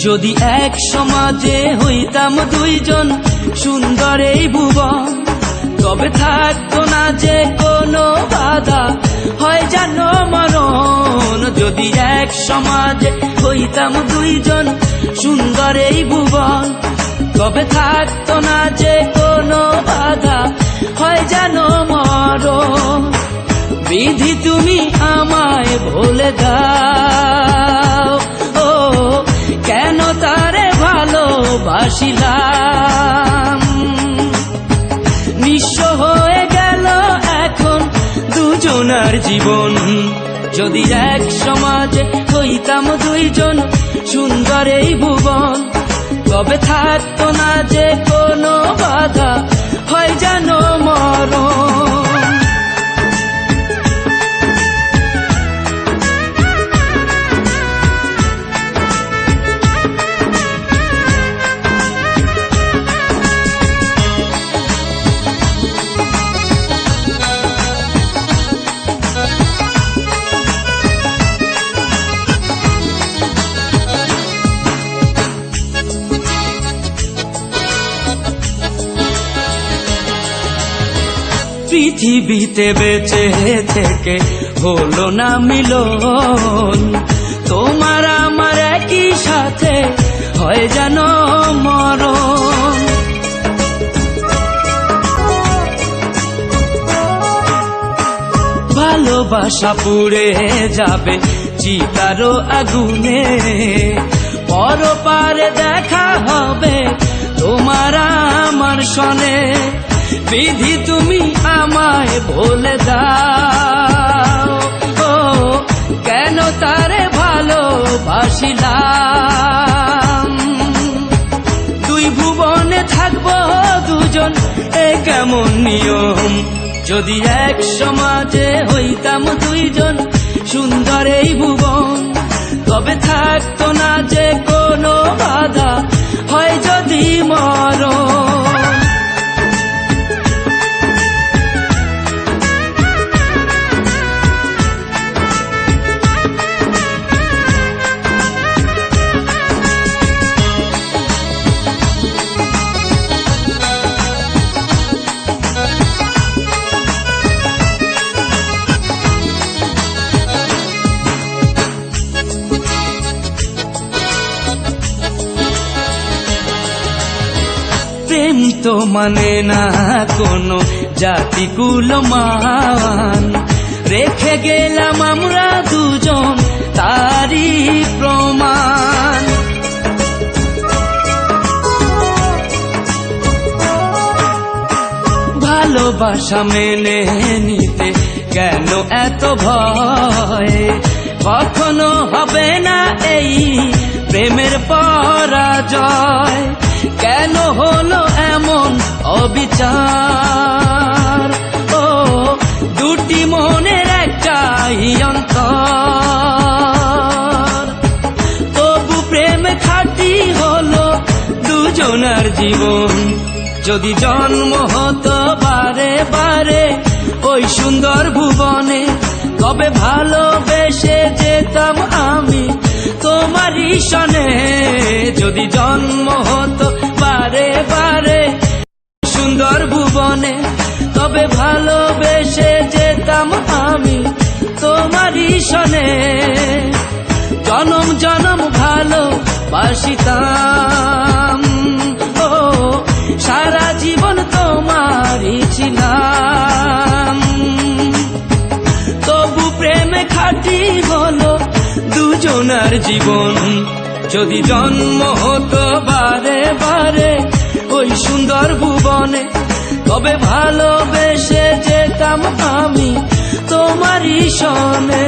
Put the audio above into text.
যদি এক সমাজে হইতাম দুইজন সুন্দর এই ভুবন, তবে থাকতো না যে কোনো বাধা, হয় জানো মরণ। যদি এক সমাজে হইতাম দুইজন সুন্দর এই ভুবন, তবে থাকতো না যে কোনো বাধা, হয় জানো মরণ। বিধি তুমি আমায় ভুলে দাও, ও কেন তারে ভালোবাসিলাম। নিঃস্ব হয়ে গেল এখন দুজনার জীবন। যদি এক সমাজে হইতাম দুইজন সুন্দর এই ভুবন, তবে থাকতো না যে কোনো বাধা, হয় জানো মরণ। পৃথিবীতে বেঁচে থেকে হলো না মিলন, তোমার আমার একই সাথে হয় জানো মরণ। ভালোবাসা পুড়ে যাবে চিতারও আগুনে, পরপারে দেখা হবে তোমার আমার সনে। বিধি তুমি আমায় ভুলে দাও, ও কেন তারে ভালোবাসিলাম। দুই ভুবনে থাকবো দুজন, এ কেমন নিয়ম। যদি এক সমাজে হইতাম দুইজন সুন্দর এই ভুবন, তবে থাকতো না যে কোনো বাধা, হয় যদি মরণ। প্রেম তো মানে না কোনো জাতি কুলমান, রেখে গেলাম আমরা দুজন তারই প্রমাণ। ভালোবাসা মেনে নিতে কেন এত ভয়, কখনো হবে না এই প্রেমের পরাজয়। কেন হলো এমন অবিচার, ও দুটি মনের একটাই অন্তর। তবু প্রেম খাঁটি হলো দুজনার জীবন। যদি জন্ম হতো বারে বারে ওই সুন্দর ভুবনে, তবে ভালোবেসে যেতাম আমি তোমারই সনে। যদি জন্ম হতো বারে বারে সুন্দর ভুবনে, তবে ভালোবেসে যেতাম আমি তোমারই সনে। জনম জনম ভালোবাসিতাম, ও সারা জীবন তোমারই ছিলাম। তবু প্রেমে খাঁটি হলো দুজনার জীবন। যদি জন্ম হতো বারে বারে ওই সুন্দর ভুবনে, তবে ভালোবেসে যেতাম আমি তোমারই সনে।